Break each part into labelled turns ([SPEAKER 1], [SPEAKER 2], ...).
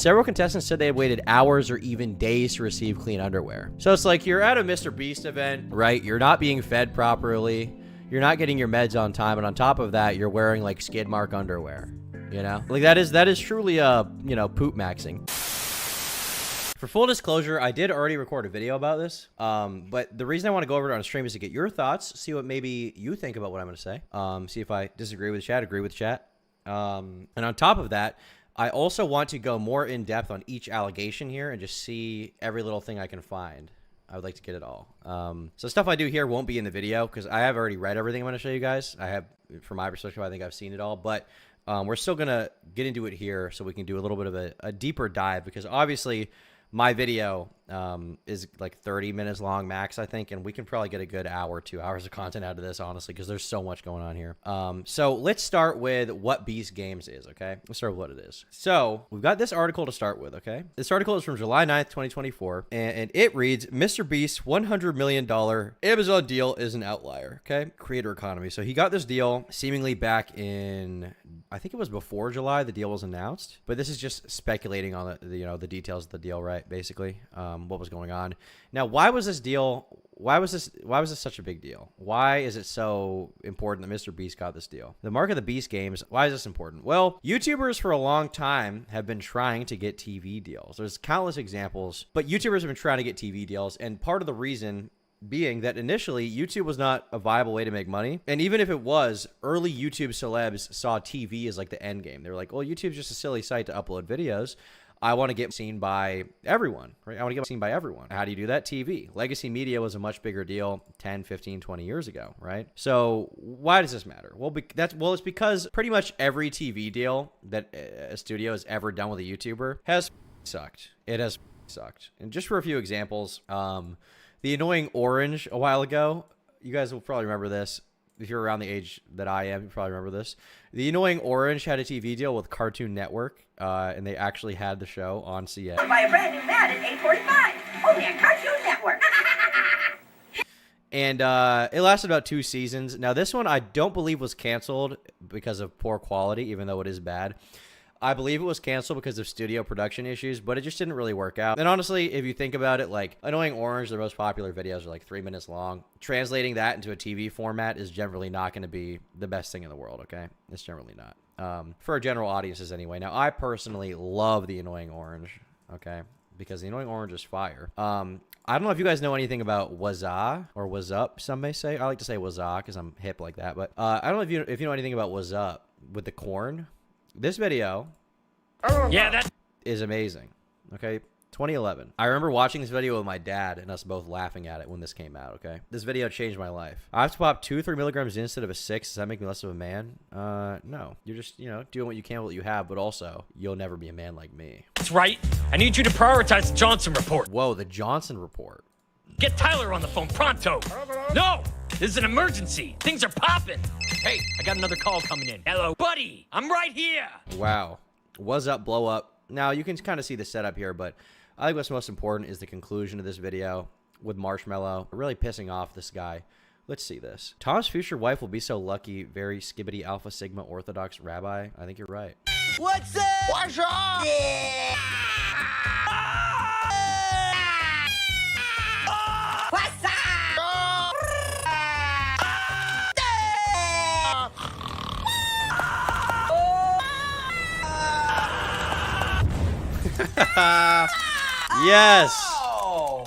[SPEAKER 1] Several contestants said they had waited hours or even days to receive clean underwear. So it's like you're at a MrBeast event, right? You're not being fed properly. You're not getting your meds on time. And on top of that, you're wearing like skid mark underwear, you know? Like that is truly, you know, poop maxing. For full disclosure, I did already record a video about this, but the reason I want to go over it on stream is to get your thoughts, see what maybe you think about what I'm going to say, see if I disagree with chat, agree with chat. And on top of that, I also want to go more in depth on each allegation here and just see every little thing I can find. I would like to get it all. So stuff I do here won't be in the video because I have already read everything I'm going to show you guys. I have, from my perspective, I think I've seen it all, but we're still going to get into it here so we can do a little bit of a deeper dive because obviously my video is like 30 minutes long max, I think, and we can probably get a good hour, 2 hours of content out of this, honestly, because there's so much going on here. So let's start with what BeastGames is, okay? Let's start with what it is. So we've got this article to start with, okay? This article is from July 9th, 2024, and it reads, MrBeast's $100 million Amazon deal is an outlier, okay? Creator economy. So he got this deal seemingly back in, I think it was before July the deal was announced, but this is just speculating on the you know, the details of the deal, right? Basically, what was going on. Now, why was this such a big deal? Why is it so important that MrBeast got this deal? The mark of the Beast Games, why is this important? Well, YouTubers for a long time have been trying to get TV deals. There's countless examples, but YouTubers have been trying to get TV deals, and part of the reason being that initially YouTube was not a viable way to make money. And even if it was, early YouTube celebs saw TV as like the end game. They were like, well, YouTube's just a silly site to upload videos. I want to get seen by everyone, right? I want to get seen by everyone. How do you do that? TV. Legacy media was a much bigger deal 10, 15, 20 years ago, right? So why does this matter? Well, it's because pretty much every TV deal that a studio has ever done with a YouTuber has sucked. It has sucked. And just for a few examples, the annoying orange a while ago, you guys will probably remember this. If you're around the age that I am, you probably remember this. The annoying orange had a TV deal with Cartoon Network, and they actually had the show on CN.
[SPEAKER 2] Buy a brand new Madden 845, only on Cartoon Network.
[SPEAKER 1] And it lasted about 2 seasons. Now, this one I don't believe was canceled because of poor quality, even though it is bad. I believe it was canceled because of studio production issues, but it just didn't really work out. And honestly, if you think about it, like Annoying Orange, their most popular videos are like 3 minutes long. Translating that into a TV format is generally not going to be the best thing in the world, okay? It's generally not. For general audiences anyway. Now, I personally love the Annoying Orange, okay? Because the Annoying Orange is fire. I don't know if you guys know anything about Wazza or What's Up, some may say. I like to say Wazza because I'm hip like that. But I don't know if you know anything about What's Up with the corn. This video that is amazing. Okay, 2011. I remember watching this video with my dad and us both laughing at it when this came out. Okay, this video changed my life. I have to pop 2-3 milligrams instead of a 6. Does that make me less of a man? No. You're just, you know, doing what you can with what you have, but also you'll never be a man like me.
[SPEAKER 3] That's right. I need you to prioritize the Johnson report.
[SPEAKER 1] Whoa, the Johnson report.
[SPEAKER 3] Get Tyler on the phone pronto. No, this is an emergency. Things are popping. Hey, I got another call coming in. Hello, buddy. I'm right here.
[SPEAKER 1] Wow. What's up, blow up. Now, you can kind of see the setup here, but I think what's most important is the conclusion of this video with Marshmallow really pissing off this guy. Let's see this. Tom's future wife will be so lucky, very skibbity Alpha Sigma Orthodox rabbi. I think you're right.
[SPEAKER 4] What's up? What's up? Yeah. What's up?
[SPEAKER 1] Yes!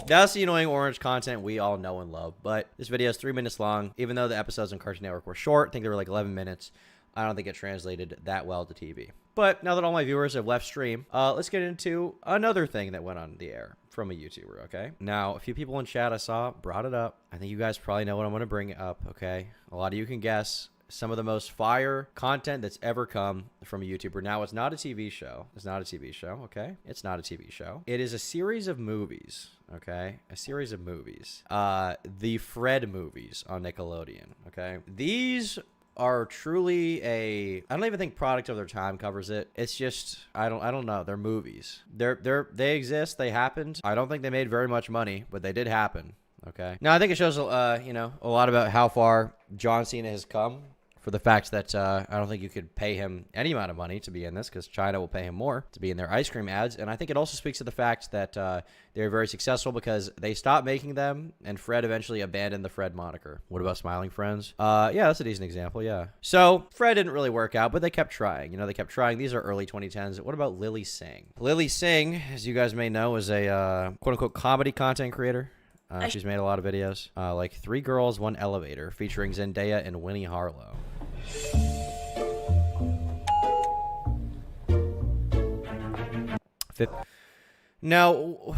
[SPEAKER 1] That's the Annoying Orange content we all know and love. But this video is 3 minutes long. Even though the episodes on Cartoon Network were short, I think they were like 11 minutes. I don't think it translated that well to TV. But now that all my viewers have left stream, let's get into another thing that went on the air from a YouTuber, okay? Now, a few people in chat I saw brought it up. I think you guys probably know what I'm going to bring up, okay? A lot of you can guess. Some of the most fire content that's ever come from a YouTuber. Now, it's not a TV show. It's not a TV show, okay? It's not a TV show. It is a series of movies, okay? A series of movies. The Fred movies on Nickelodeon, okay? These are truly I don't even think product of their time covers it. It's just, I don't know. They're movies. They exist. They happened. I don't think they made very much money, but they did happen, okay? Now, I think it shows, you know, a lot about how far John Cena has come for the fact that I don't think you could pay him any amount of money to be in this, because China will pay him more to be in their ice cream ads. And I think it also speaks to the fact that they're very successful because they stopped making them, and Fred eventually abandoned the Fred moniker. What about Smiling Friends? Yeah, that's a decent example, yeah. So Fred didn't really work out, but they kept trying. You know, they kept trying. These are early 2010s. What about Lily Singh? Lily Singh, as you guys may know, is a quote-unquote comedy content creator. She's made a lot of videos, like 3 Girls, 1 Elevator, featuring Zendaya and Winnie Harlow. Now,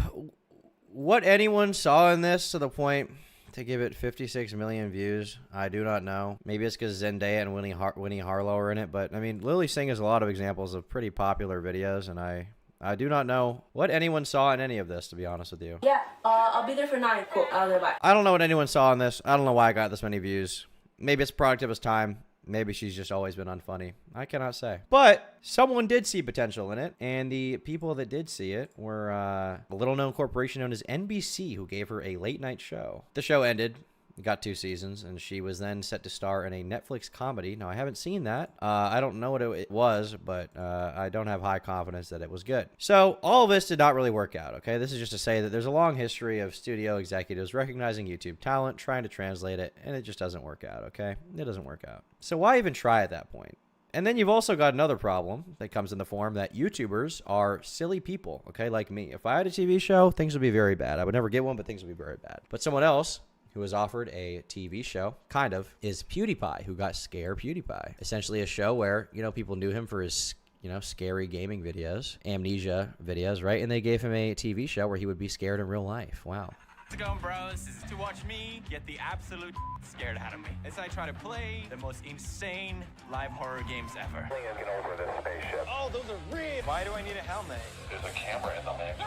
[SPEAKER 1] what anyone saw in this to the point to give it 56 million views, I do not know. Maybe it's because Zendaya and Winnie Harlow are in it, but I mean, Lily Singh has a lot of examples of pretty popular videos, and I do not know what anyone saw in any of this, to be honest with you.
[SPEAKER 5] Yeah, I'll be there for 9. Cool, I'll be back.
[SPEAKER 1] I don't know what anyone saw in this. I don't know why I got this many views. Maybe it's a product of his time. Maybe she's just always been unfunny. I cannot say. But someone did see potential in it, and the people that did see it were a little-known corporation known as NBC, who gave her a late-night show. The show ended. Got 2 seasons, and she was then set to star in a Netflix comedy. Now, I haven't seen that. I don't know what it was, but I don't have high confidence that it was good. So, all of this did not really work out, okay? This is just to say that there's a long history of studio executives recognizing YouTube talent, trying to translate it, and it just doesn't work out, okay? It doesn't work out. So, why even try at that point? And then you've also got another problem that comes in the form that YouTubers are silly people, okay? Like me. If I had a TV show, things would be very bad. I would never get one, but things would be very bad. But someone else who was offered a TV show, kind of, is PewDiePie, who got Scare PewDiePie. Essentially a show where, you know, people knew him for his, you know, scary gaming videos, amnesia videos, right? And they gave him a TV show where he would be scared in real life. Wow.
[SPEAKER 6] How's it going, bros? This is to watch me get the absolute scared out of me as I try to play the most insane live horror games ever.
[SPEAKER 7] Get over this spaceship.
[SPEAKER 6] Oh, those are real. Why do I need a helmet?
[SPEAKER 7] There's a camera in the mix.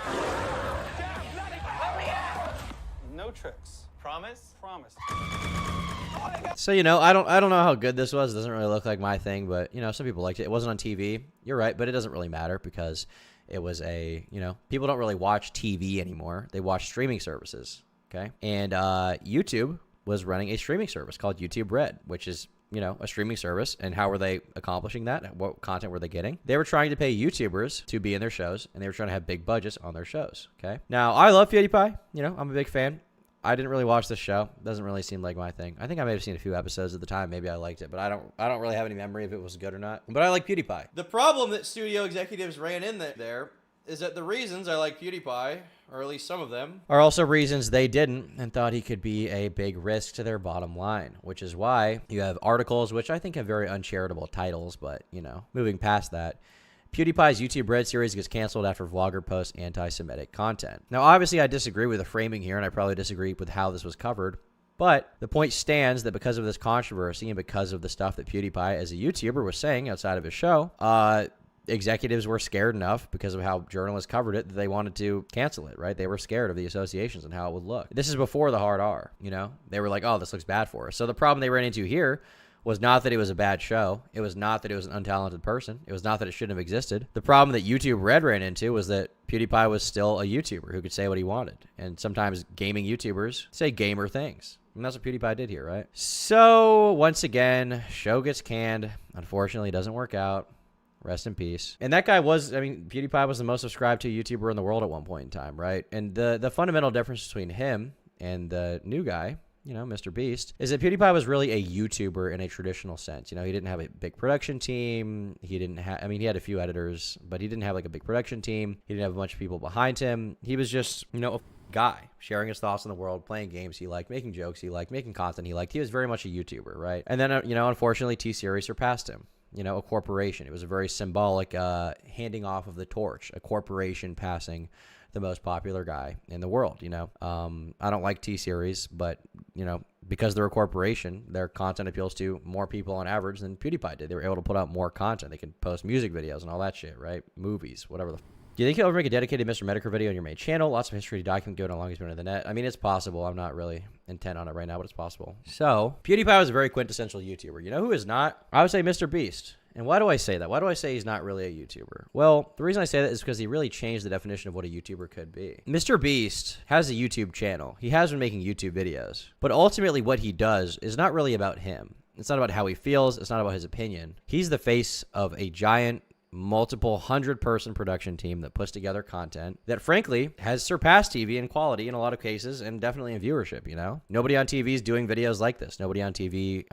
[SPEAKER 6] No tricks. Promise? Promise.
[SPEAKER 1] So, you know, I don't know how good this was. It doesn't really look like my thing, but, you know, some people liked it. It wasn't on TV. You're right, but it doesn't really matter because it was a, you know, people don't really watch TV anymore. They watch streaming services, okay? And YouTube was running a streaming service called YouTube Red, which is, you know, a streaming service. And how were they accomplishing that? What content were they getting? They were trying to pay YouTubers to be in their shows, and they were trying to have big budgets on their shows, okay? Now, I love PewDiePie. You know, I'm a big fan. I didn't really watch this show. Doesn't really seem like my thing. I think I may have seen a few episodes at the time. Maybe I liked it, but I don't really have any memory if it was good or not. But I like PewDiePie. The problem that studio executives ran in there is that the reasons I like PewDiePie, or at least some of them, are also reasons they didn't and thought he could be a big risk to their bottom line, which is why you have articles, which I think have very uncharitable titles, but, you know, moving past that, PewDiePie's YouTube Red series gets canceled after vlogger posts anti-Semitic content. Now, obviously, I disagree with the framing here, and I probably disagree with how this was covered, but the point stands that because of this controversy and because of the stuff that PewDiePie as a YouTuber was saying outside of his show, executives were scared enough because of how journalists covered it that they wanted to cancel it, right? They were scared of the associations and how it would look. This is before the hard R, you know? They were like, oh, this looks bad for us. So the problem they ran into here was not that it was a bad show. It was not that it was an untalented person. It was not that it shouldn't have existed. The problem that YouTube Red ran into was that PewDiePie was still a YouTuber who could say what he wanted. And sometimes gaming YouTubers say gamer things. And that's what PewDiePie did here, right? So, once again, show gets canned. Unfortunately, it doesn't work out. Rest in peace. And that guy was, I mean, PewDiePie was the most subscribed to YouTuber in the world at one point in time, right? And the fundamental difference between him and the new guy, you know, MrBeast, is that PewDiePie was really a YouTuber in a traditional sense. You know, he didn't have a big production team. He didn't have, I mean, he had a few editors, but he didn't have like a big production team. He didn't have a bunch of people behind him. He was just, you know, a guy sharing his thoughts on the world, playing games he liked, making jokes he liked, making content he liked. He was very much a YouTuber, right? And then, you know, unfortunately, T-Series surpassed him. You know, a corporation. It was a very symbolic handing off of the torch, a corporation passing the most popular guy in the world, you know. I don't like T-Series, but, you know, because they're a corporation, their content appeals to more people on average than PewDiePie did. They were able to put out more content. They could post music videos and all that shit, right? Movies, whatever the Do you think he'll ever make a dedicated Mr. Medicare video on your main channel? Lots of history to document given how long he's been on the net. I mean, it's possible. I'm not really intent on it right now, but it's possible. So, PewDiePie was a very quintessential YouTuber. You know who is not? I would say MrBeast. And why do I say that? Why do I say he's not really a YouTuber? Well, the reason I say that is because he really changed the definition of what a YouTuber could be. MrBeast has a YouTube channel. He has been making YouTube videos. But ultimately what he does is not really about him. It's not about how he feels. It's not about his opinion. He's the face of a giant, multiple 100-person production team that puts together content that, frankly, has surpassed TV in quality in a lot of cases and definitely in viewership, you know? Nobody on TV is doing videos like this. Nobody on TV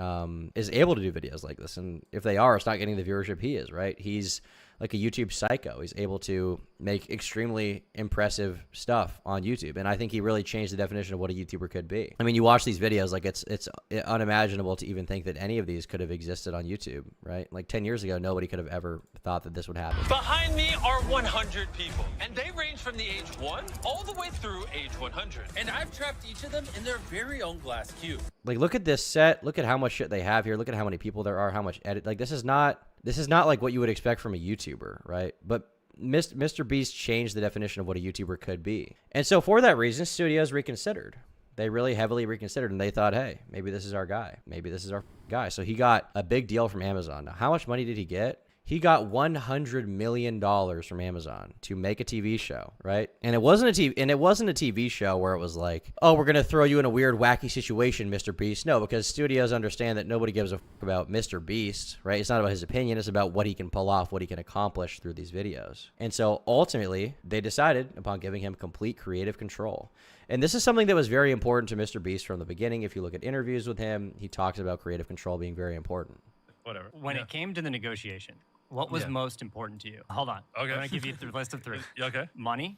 [SPEAKER 1] is able to do videos like this. And if they are, it's not getting the viewership he is, right? He's like a YouTube psycho. He's able to make extremely impressive stuff on YouTube. And I think he really changed the definition of what a YouTuber could be. I mean, you watch these videos, like it's unimaginable to even think that any of these could have existed on YouTube, right? Like 10 years ago, nobody could have ever thought that this would happen.
[SPEAKER 3] Behind me are 100 people, and they range from the age 1 all the way through age 100.
[SPEAKER 8] And I've trapped each of them in their very own glass cube.
[SPEAKER 1] Like, look at this set. Look at how much shit they have here. Look at how many people there are, how much edit. Like, this is not like what you would expect from a YouTuber, right? But MrBeast changed the definition of what a YouTuber could be. And so for that reason, studios reconsidered. They really heavily reconsidered, and they thought, hey, maybe this is our guy. Maybe this is our guy. So he got a big deal from Amazon. Now, how much money did he get? He got $100 million from Amazon to make a TV show, right? And it wasn't a TV show where it was like, oh, we're gonna throw you in a weird, wacky situation, MrBeast. No, because studios understand that nobody gives a fuck about MrBeast, right? It's not about his opinion. It's about what he can pull off, what he can accomplish through these videos. And so ultimately, they decided upon giving him complete creative control. And this is something that was very important to MrBeast from the beginning. If you look at interviews with him, he talks about creative control being very important.
[SPEAKER 9] Whatever. When it came to the negotiation, what was most important to you? Hold on.
[SPEAKER 8] Okay.
[SPEAKER 9] I'm going to give you the list of 3.
[SPEAKER 8] Okay.
[SPEAKER 9] Money,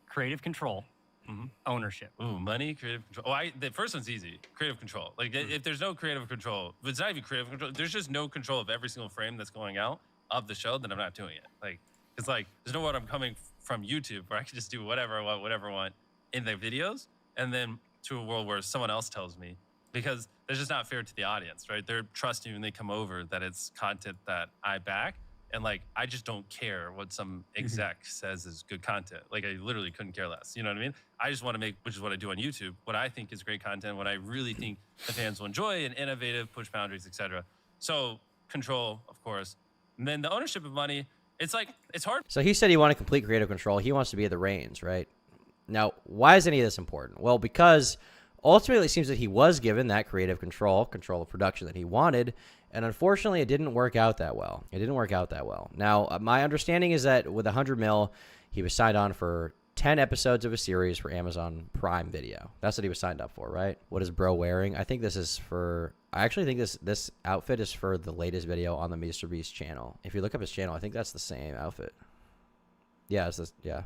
[SPEAKER 9] creative control, ownership.
[SPEAKER 8] Ooh, money, creative control. Oh, the first one's easy. Creative control. Like, if there's no creative control, if it's not even creative control, there's just no control of every single frame that's going out of the show, then I'm not doing it. Like, it's like, there's no way I'm coming from YouTube where I can just do whatever I want in the videos, and then to a world where someone else tells me, because it's just not fair to the audience, right? They're trusting when they come over that it's content that I back. And like, I just don't care what some exec says is good content. Like, I literally couldn't care less. You know what I mean? I just want to make, which is what I do on YouTube, what I think is great content, what I really think the fans will enjoy, and innovative, push boundaries, etc. So control, of course. And then the ownership of money, it's like, it's hard.
[SPEAKER 1] So he said he wanted complete creative control. He wants to be at the reins, right? Now, why is any of this important? Well, because ultimately it seems that he was given that creative control of production that he wanted, and unfortunately it didn't work out that well. Now, my understanding is that with $100 million, he was signed on for 10 episodes of a series for Amazon Prime Video. That's what he was signed up for, right? What is bro wearing? I think this is for, I actually think this outfit is for the latest video on the MrBeast channel. If you look up his channel, I think that's the same outfit. Yeah, it's this, yeah.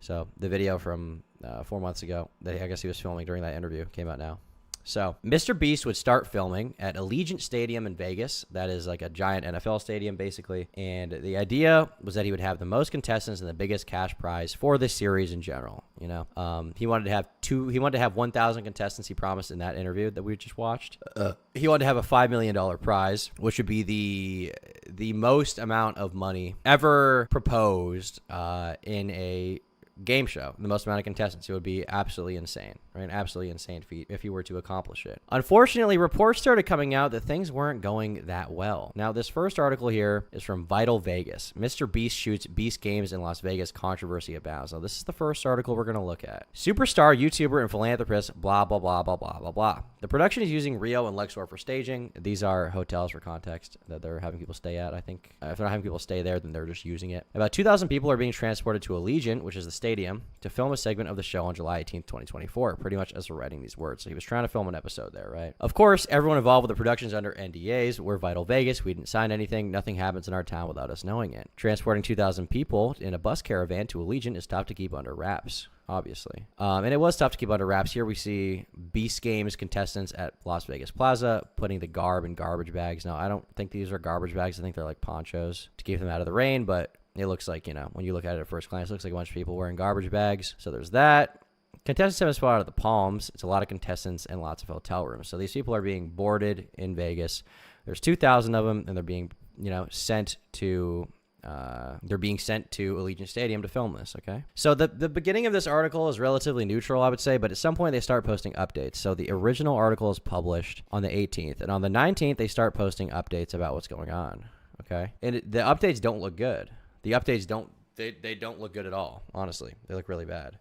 [SPEAKER 1] So the video from 4 months ago that I guess he was filming during that interview came out now. So MrBeast would start filming at Allegiant Stadium in Vegas. That is like a giant NFL stadium, basically. And the idea was that he would have the most contestants and the biggest cash prize for this series in general. You know, he wanted to have 1,000 contestants. He promised in that interview that we just watched. He wanted to have a $5 million prize, which would be the most amount of money ever proposed in a game show. The most amount of contestants. It would be absolutely insane, right? An absolutely insane feat if you were to accomplish it. Unfortunately, reports started coming out that things weren't going that well. Now, this first article here is from Vital Vegas. MrBeast shoots BeastGames in Las Vegas, controversy abounds. Now, this is the first article we're going to look at. Superstar, YouTuber, and philanthropist, blah, blah, blah, blah, blah, blah, blah. The production is using Rio and Luxor for staging. These are hotels for context that they're having people stay at, I think. If they're not having people stay there, then they're just using it. About 2,000 people are being transported to Allegiant, which is the stadium, to film a segment of the show on July 18th, 2024, pretty much as we're writing these words. So he was trying to film an episode there, right? Of course, everyone involved with the production is under NDAs. We're Vital Vegas. We didn't sign anything. Nothing happens in our town without us knowing it. Transporting 2,000 people in a bus caravan to Allegiant is tough to keep under wraps, obviously. And it was tough to keep under wraps. Here we see BeastGames contestants at Las Vegas Plaza putting the garb in garbage bags. Now, I don't think these are garbage bags. I think they're like ponchos to keep them out of the rain, but it looks like, you know, when you look at it at first glance, it looks like a bunch of people wearing garbage bags. So there's that. Contestants have been spotted at the Palms. It's a lot of contestants and lots of hotel rooms. So these people are being boarded in Vegas. There's 2,000 of them, and they're being, you know, sent to Allegiant Stadium to film this, okay? So the beginning of this article is relatively neutral, I would say, but at some point they start posting updates. So the original article is published on the 18th, and on the 19th they start posting updates about what's going on, okay? And the updates don't look good. The updates don't look good at all, honestly. They look really bad.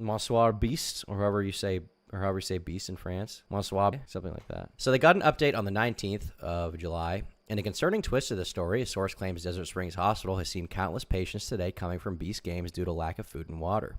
[SPEAKER 1] Monsieur Beast, or however you say or however you say beast in France. Bonsoir, something like that. So they got an update on the 19th of July. In a concerning twist to the story, a source claims Desert Springs Hospital has seen countless patients today coming from BeastGames due to lack of food and water.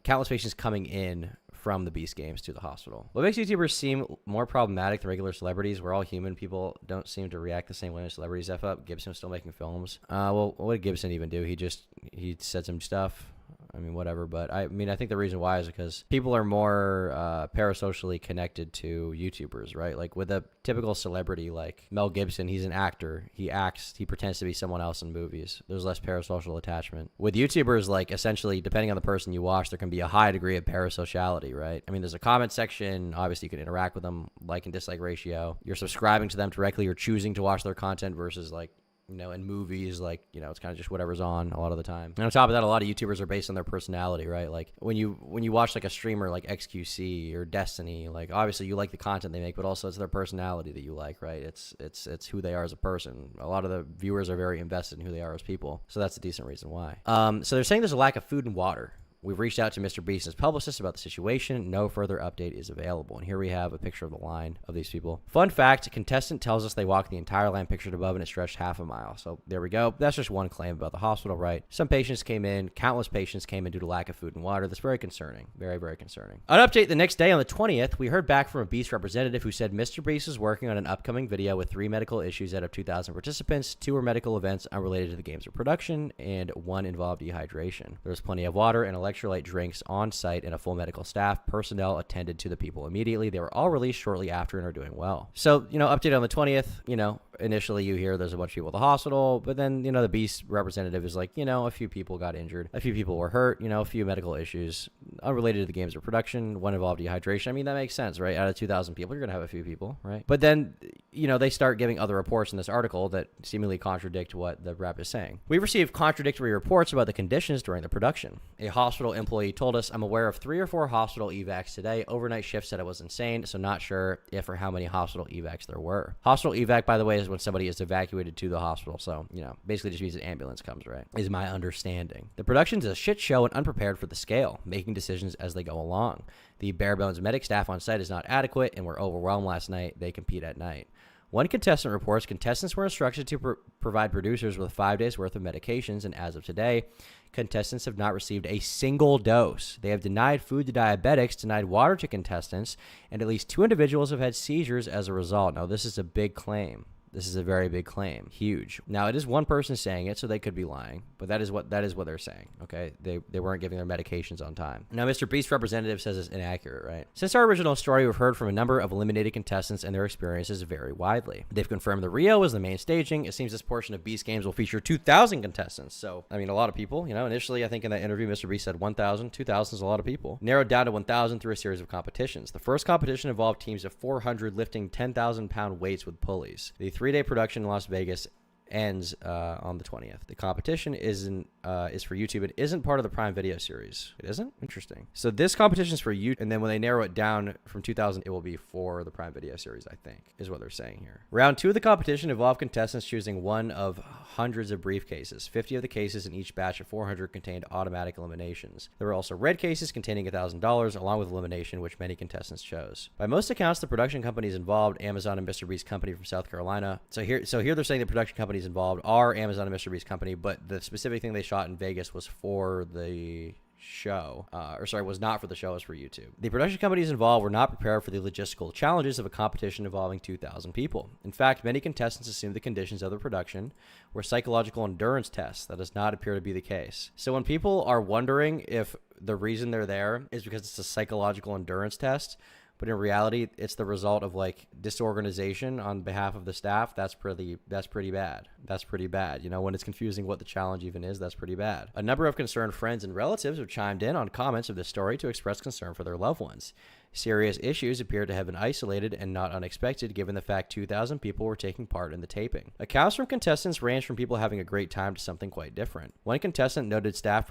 [SPEAKER 1] Countless patients coming in from the BeastGames to the hospital. What makes YouTubers seem more problematic than regular celebrities? We're all human. People don't seem to react the same way when celebrities F up. Gibson's still making films. Well, what did Gibson even do? He said some stuff. I mean, whatever. But I mean, I think the reason why is because people are more parasocially connected to YouTubers, right? Like with a typical celebrity like Mel Gibson, he's an actor. He acts, he pretends to be someone else in movies. There's less parasocial attachment. With YouTubers, like essentially, depending on the person you watch, there can be a high degree of parasociality, right? I mean, there's a comment section. Obviously, you can interact with them, like and dislike ratio. You're subscribing to them directly. You're choosing to watch their content versus like, you know, in movies, like, you know, it's kind of just whatever's on a lot of the time. And on top of that, a lot of YouTubers are based on their personality, right? Like when you watch like a streamer like XQC or Destiny, like obviously you like the content they make, but also it's their personality that you like, right? It's who they are as a person. A lot of the viewers are very invested in who they are as people. So that's a decent reason why. So they're saying there's a lack of food and water. We've reached out to MrBeast and his publicist about the situation. No further update is available. And here we have a picture of the line of these people. Fun fact, Contestant tells us they walked the entire line pictured above and it stretched half a mile. So there we go. That's just one claim about the hospital, right? Some patients came in. Countless patients came in due to lack of food and water. That's very concerning. Very, very concerning. An update the next day on the 20th, we heard back from a Beast representative who said MrBeast is working on an upcoming video with 3 medical issues out of 2,000 participants. 2 are medical events unrelated to the games or production, and 1 involved dehydration. There was plenty of water and electrolyte drinks on site, and a full medical staff. Personnel attended to the people immediately. They were all released shortly after and are doing well. So, you know, update on the 20th, you know, initially you hear there's a bunch of people at the hospital, but then, you know, the Beast representative is like, you know, a few people got injured, a few people were hurt, you know, a few medical issues unrelated to the games or production, 1 involved dehydration. I mean, that makes sense, right? Out of 2,000 people, you're going to have a few people, right? But then, you know, they start giving other reports in this article that seemingly contradict what the rep is saying. We received contradictory reports about the conditions during the production. A hospital employee told us, I'm aware of 3 or 4 hospital evacs today. Overnight shift said it was insane, so not sure if or how many hospital evacs there were. Hospital evac, by the way, is when somebody is evacuated to the hospital. So, you know, basically just means an ambulance comes, right? Is my understanding. The production's a shit show and unprepared for the scale, making decisions as they go along. The bare bones medic staff on site is not adequate and were overwhelmed last night. They compete at night. One contestant reports contestants were instructed to provide producers with 5 days worth of medications, and as of today, contestants have not received a single dose. They have denied food to diabetics, denied water to contestants, and at least 2 individuals have had seizures as a result. Now, this is a big claim. This is a very big claim. Huge. Now, it is one person saying it, so they could be lying, but that is what they're saying, okay? They weren't giving their medications on time. Now, MrBeast representative says it's inaccurate, right? Since our original story, we've heard from a number of eliminated contestants, and their experiences vary widely. They've confirmed the Rio is the main staging. It seems this portion of BeastGames will feature 2,000 contestants. So, I mean, a lot of people, you know, initially, I think in that interview, MrBeast said 1,000. 2,000 is a lot of people. Narrowed down to 1,000 through a series of competitions. The first competition involved teams of 400 lifting 10,000-pound weights with pulleys. The 3-day production in Las Vegas ends on the 20th. The competition is for YouTube. It isn't part of the Prime Video series. It isn't? Interesting. So this competition is for YouTube, and then when they narrow it down from 2,000, it will be for the Prime Video series, I think, is what they're saying here. Round 2 of the competition involved contestants choosing one of hundreds of briefcases. 50 of the cases in each batch of 400 contained automatic eliminations. There were also red cases containing $1,000, along with elimination, which many contestants chose. By most accounts, the production companies involved, Amazon and MrBeast Company from South Carolina. So here they're saying the production companies involved are Amazon and MrBeast Company, but the specific thing they shot in Vegas was for the show, was not for the show, it was for YouTube. The production companies involved were not prepared for the logistical challenges of a competition involving 2,000 people. In fact, many contestants assumed the conditions of the production were psychological endurance tests. That does not appear to be the case. So when people are wondering if the reason they're there is because it's a psychological endurance test, but in reality, it's the result of like disorganization on behalf of the staff. That's pretty bad. That's pretty bad. You know, when it's confusing what the challenge even is, that's pretty bad. A number of concerned friends and relatives have chimed in on comments of this story to express concern for their loved ones. Serious issues appear to have been isolated and not unexpected given the fact 2,000 people were taking part in the taping. Accounts from contestants range from people having a great time to something quite different. One contestant noted staff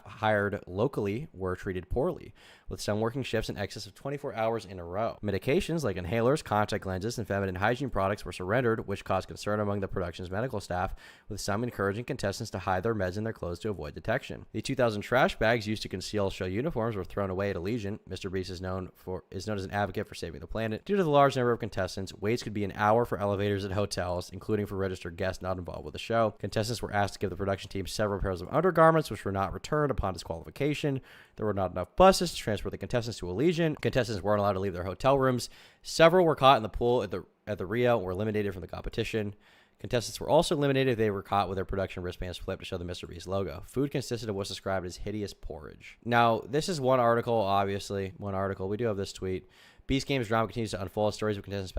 [SPEAKER 1] hired locally were treated poorly, with some working shifts in excess of 24 hours in a row. Medications like inhalers, contact lenses, and feminine hygiene products were surrendered, which caused concern among the production's medical staff, with some encouraging contestants to hide their meds in their clothes to avoid detection. The 2,000 trash bags used to conceal show uniforms were thrown away at Allegiant. MrBeast is known as an advocate for saving the planet. Due to the large number of contestants, waits could be an hour for elevators at hotels, including for registered guests not involved with the show. Contestants were asked to give the production team several pairs of undergarments, which were not returned upon disqualification. There were not enough buses to transport the contestants to Elysian. Contestants weren't allowed to leave their hotel rooms. Several were caught in the pool at the Rio and were eliminated from the competition. Contestants were also eliminated if they were caught with their production wristbands flipped to show the MrBeast logo. Food consisted of what's described as hideous porridge. Now, this is one article, obviously. One article. We do have this tweet. BeastGames drama continues to unfold. Stories of contestants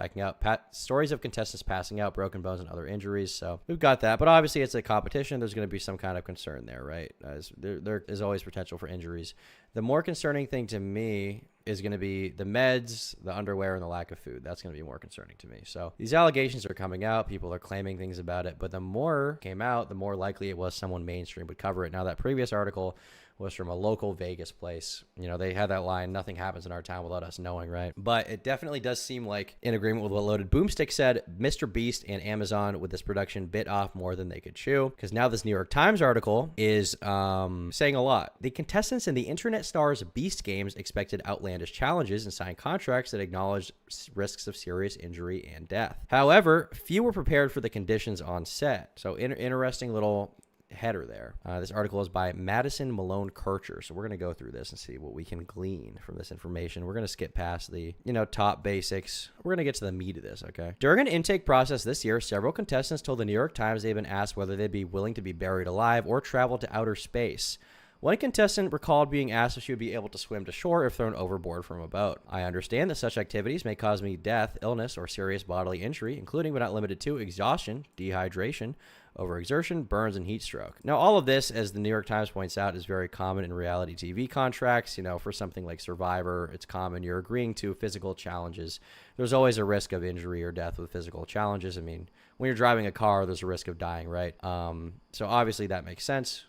[SPEAKER 1] passing out, broken bones, and other injuries. So we've got that. But obviously, it's a competition. There's going to be some kind of concern there, right? There is always potential for injuries. The more concerning thing to me is going to be the meds, the underwear, and the lack of food. That's going to be more concerning to me. So these allegations are coming out. People are claiming things about it. But the more came out, the more likely it was someone mainstream would cover it. Now, that previous article was from a local Vegas place. You know, they had that line, nothing happens in our town without us knowing, right? But it definitely does seem like, in agreement with what Loaded Boomstick said, MrBeast and Amazon with this production bit off more than they could chew. Because now this New York Times article is saying a lot. The contestants in the internet stars BeastGames expected outlandish challenges and signed contracts that acknowledged risks of serious injury and death. However, few were prepared for the conditions on set. So interesting little header there. This article is by Madison Malone Kircher. So we're going to go through this and see what we can glean from this information. We're going to skip past the, top basics. We're going to get to the meat of this, okay? During an intake process this year, several contestants told the New York Times they've been asked whether they'd be willing to be buried alive or travel to outer space. One contestant recalled being asked if she would be able to swim to shore if thrown overboard from a boat. I understand that such activities may cause me death, illness, or serious bodily injury, including but not limited to exhaustion, dehydration, overexertion, burns, and heat stroke. Now, all of this, as the New York Times points out, is very common in reality TV contracts. For something like Survivor, it's common. You're agreeing to physical challenges. There's always a risk of injury or death with physical challenges. I mean, when you're driving a car, there's a risk of dying, right? So obviously that makes sense.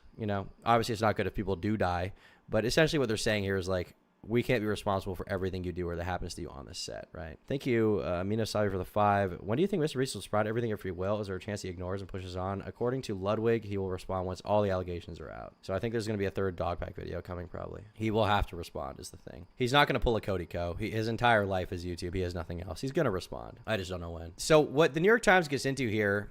[SPEAKER 1] Obviously it's not good if people do die, but essentially what they're saying here is like, we can't be responsible for everything you do or that happens to you on this set, right? Thank you, Mina Savi, for the 5. When do you think MrBeast will sprout everything at free will? Is there a chance he ignores and pushes on? According to Ludwig, he will respond once all the allegations are out. So I think there's going to be a third Dogpack video coming probably. He will have to respond is the thing. He's not going to pull a Cody Co. His entire life is YouTube. He has nothing else. He's going to respond. I just don't know when. So what the New York Times gets into here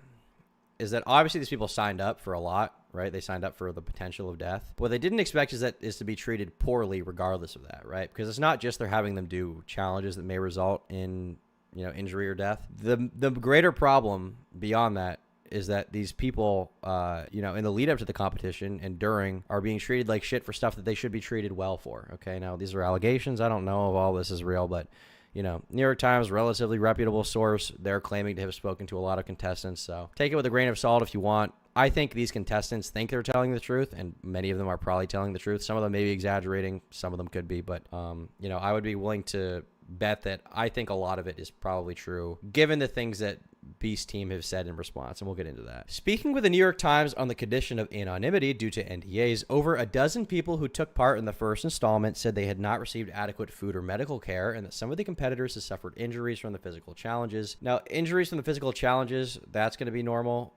[SPEAKER 1] is that obviously these people signed up for a lot, right? They signed up for the potential of death. But what they didn't expect is to be treated poorly regardless of that, right? Because it's not just they're having them do challenges that may result in, injury or death. The greater problem beyond that is that these people, in the lead up to the competition and during are being treated like shit for stuff that they should be treated well for, okay? Now, these are allegations. I don't know if all this is real, but New York Times, relatively reputable source. They're claiming to have spoken to a lot of contestants. So take it with a grain of salt if you want. I think these contestants think they're telling the truth, and many of them are probably telling the truth. Some of them may be exaggerating. Some of them could be. But, I would be willing to bet that I think a lot of it is probably true, given the things that Beast team have said in response, and we'll get into that. Speaking with the New York Times on the condition of anonymity due to NDAs, over a dozen people who took part in the first installment said they had not received adequate food or medical care, and that some of the competitors have suffered injuries from the physical challenges. Now, injuries from the physical challenges, that's going to be normal.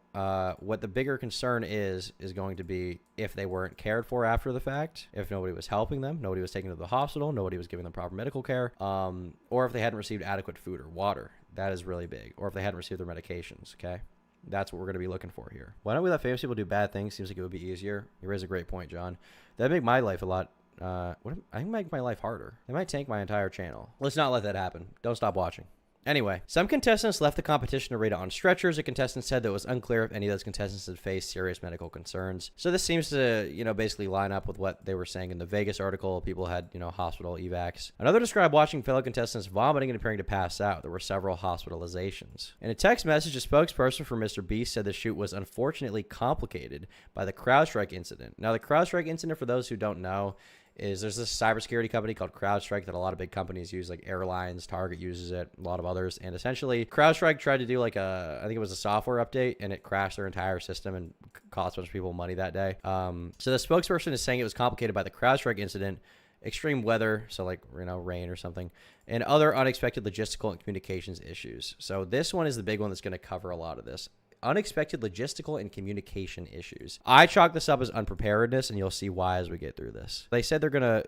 [SPEAKER 1] What the bigger concern is going to be if they weren't cared for after the fact, if nobody was helping them, nobody was taking them to the hospital, nobody was giving them proper medical care, or if they hadn't received adequate food or water. That is really big. Or if they hadn't received their medications, okay? That's what we're going to be looking for here. Why don't we let famous people do bad things? Seems like it would be easier. You raise a great point, John. That'd make my life a lot... I think make my life harder. It might tank my entire channel. Let's not let that happen. Don't stop watching. Anyway, some contestants left the competition to rate on stretchers. A contestant said that it was unclear if any of those contestants had faced serious medical concerns. So this seems to, basically line up with what they were saying in the Vegas article. People had, hospital evacs. Another described watching fellow contestants vomiting and appearing to pass out. There were several hospitalizations. In a text message, a spokesperson for MrBeast said the shoot was unfortunately complicated by the CrowdStrike incident. Now, the CrowdStrike incident, for those who don't know, is there's this cybersecurity company called CrowdStrike that a lot of big companies use, like airlines, Target uses it, a lot of others. And essentially, CrowdStrike tried to do I think it was a software update, and it crashed their entire system and cost a bunch of people money that day. So the spokesperson is saying it was complicated by the CrowdStrike incident, extreme weather, so rain or something, and other unexpected logistical and communications issues. So this one is the big one that's going to cover a lot of this. unexpected logistical and communication issues. I chalk this up as unpreparedness, and you'll see why as we get through this. They said they're gonna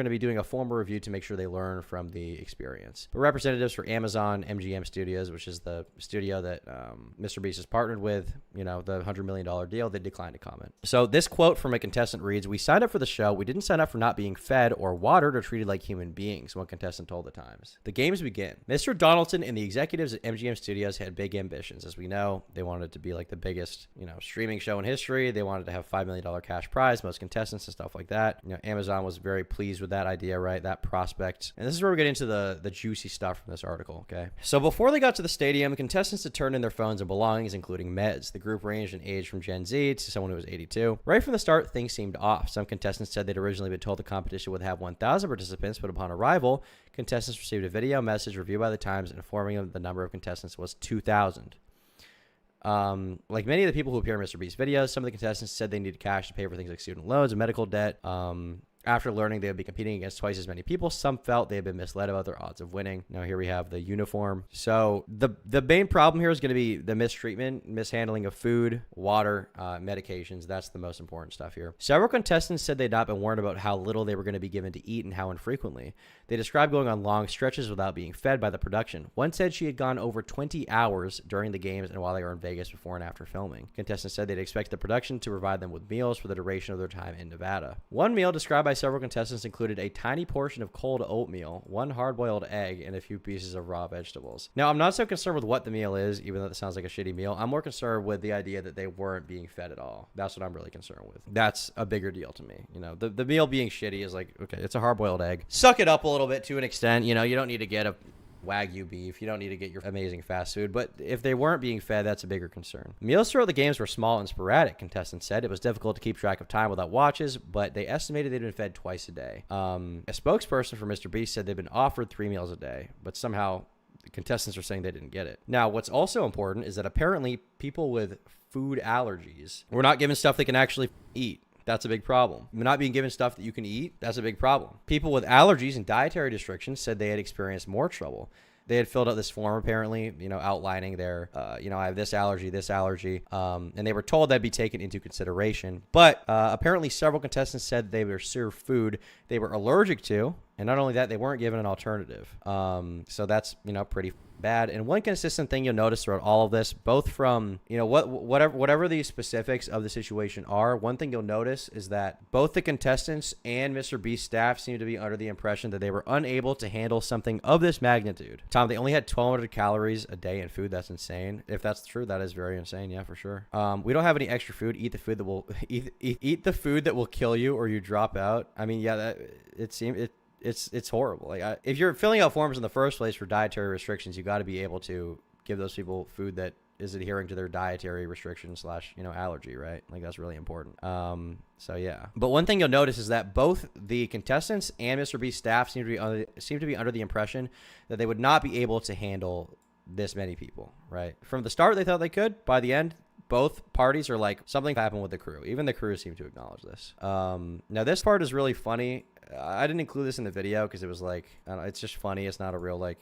[SPEAKER 1] be doing a formal review to make sure they learn from the experience. But representatives for Amazon MGM Studios, which is the studio that MrBeast has partnered with, the $100 million deal, they declined to comment. So this quote from a contestant reads, "We signed up for the show. We didn't sign up for not being fed or watered or treated like human beings," one contestant told the Times. The games begin. Mr. Donaldson and the executives at MGM Studios had big ambitions. As we know, they wanted it to be like the biggest, streaming show in history. They wanted to have $5 million cash prize, most contestants and stuff like that. Amazon was very pleased with that idea, right? That prospect. And this is where we get into the juicy stuff from this article, okay? So before they got to the stadium, contestants had turned in their phones and belongings, including meds. The group ranged in age from Gen Z to someone who was 82. Right from the start, things seemed off. Some contestants said they'd originally been told the competition would have 1,000 participants, but upon arrival, contestants received a video message reviewed by the Times informing them the number of contestants was 2,000. Like many of the people who appear in MrBeast videos, some of the contestants said they needed cash to pay for things like student loans and medical debt. After learning they would be competing against twice as many people, some felt they had been misled about their odds of winning. Now here we have the uniform. So the main problem here is going to be the mistreatment, mishandling of food, water, medications. That's the most important stuff here. Several contestants said they'd not been warned about how little they were going to be given to eat and how infrequently. They described going on long stretches without being fed by the production. One said she had gone over 20 hours during the games and while they were in Vegas before and after filming. Contestants said they'd expect the production to provide them with meals for the duration of their time in Nevada. One meal described by several contestants included a tiny portion of cold oatmeal, one hard-boiled egg, and a few pieces of raw vegetables. Now, I'm not so concerned with what the meal is, even though that sounds like a shitty meal. I'm more concerned with the idea that they weren't being fed at all. That's what I'm really concerned with. That's a bigger deal to me. The meal being shitty is like, okay, it's a hard-boiled egg. Suck it up a little bit to an extent. You don't need to get a Wagyu beef. You don't need to get your amazing fast food. But if they weren't being fed, that's a bigger concern. Meals throughout the games were small and sporadic, contestants said. It was difficult to keep track of time without watches, but they estimated they'd been fed twice a day. A spokesperson for MrBeast said they'd been offered 3 meals a day, but somehow the contestants are saying they didn't get it. Now, what's also important is that apparently people with food allergies were not given stuff they can actually eat. That's a big problem. Not being given stuff that you can eat, that's a big problem. People with allergies and dietary restrictions said they had experienced more trouble. They had filled out this form, apparently, outlining their, I have this allergy, and they were told that'd be taken into consideration. But apparently several contestants said they were served food they were allergic to, and not only that, they weren't given an alternative. So that's, pretty bad. And one consistent thing you'll notice throughout all of this, both from, whatever the specifics of the situation are, one thing you'll notice is that both the contestants and MrBeast staff seem to be under the impression that they were unable to handle something of this magnitude. Tom, they only had 1,200 calories a day in food. That's insane. If that's true, that is very insane. Yeah, for sure. We don't have any extra food. Eat the food that will eat the food that will kill you or you drop out. I mean, yeah, it's horrible. Like, if you're filling out forms in the first place for dietary restrictions, you got to be able to give those people food that is adhering to their dietary restriction / allergy, right? Like, that's really important. So yeah. But one thing you'll notice is that both the contestants and MrBeast staff seem to be under the impression that they would not be able to handle this many people, right? From the start, they thought they could. By the end, both parties are like, something happened with the crew. Even the crew seem to acknowledge this. Now, this part is really funny. I didn't include this in the video because it was like, I don't know, it's just funny. It's not a real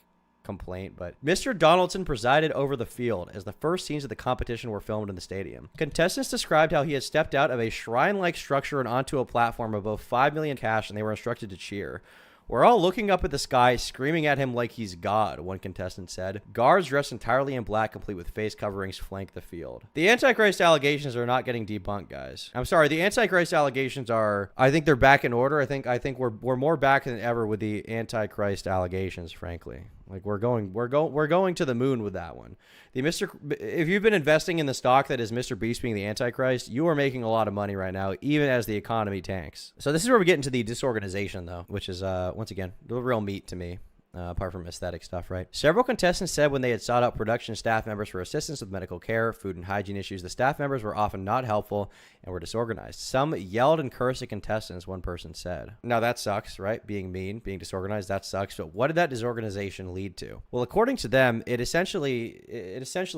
[SPEAKER 1] complaint, but Mr. Donaldson presided over the field as the first scenes of the competition were filmed in the stadium. Contestants described how he had stepped out of a shrine-like structure and onto a platform above 5 million cash, and they were instructed to cheer. "We're all looking up at the sky, screaming at him like he's God," one contestant said. Guards dressed entirely in black, complete with face coverings, flank the field. The Antichrist allegations are not getting debunked, guys. I'm sorry, the Antichrist allegations are, I think they're back in order. I think we're more back than ever with the Antichrist allegations, frankly. Like, we're going to the moon with that one. If you've been investing in the stock that is MrBeast being the Antichrist, you are making a lot of money right now, even as the economy tanks. So this is where we get into the disorganization, though, which is, once again, the real meat to me. Apart from aesthetic stuff, right? Several contestants said when they had sought out production staff members for assistance with medical care, food, and hygiene issues, the staff members were often not helpful and were disorganized. Some yelled and cursed at contestants, one person said. Now, that sucks, right? Being mean, being disorganized, that sucks. But what did that disorganization lead to? Well, according to them, it essentially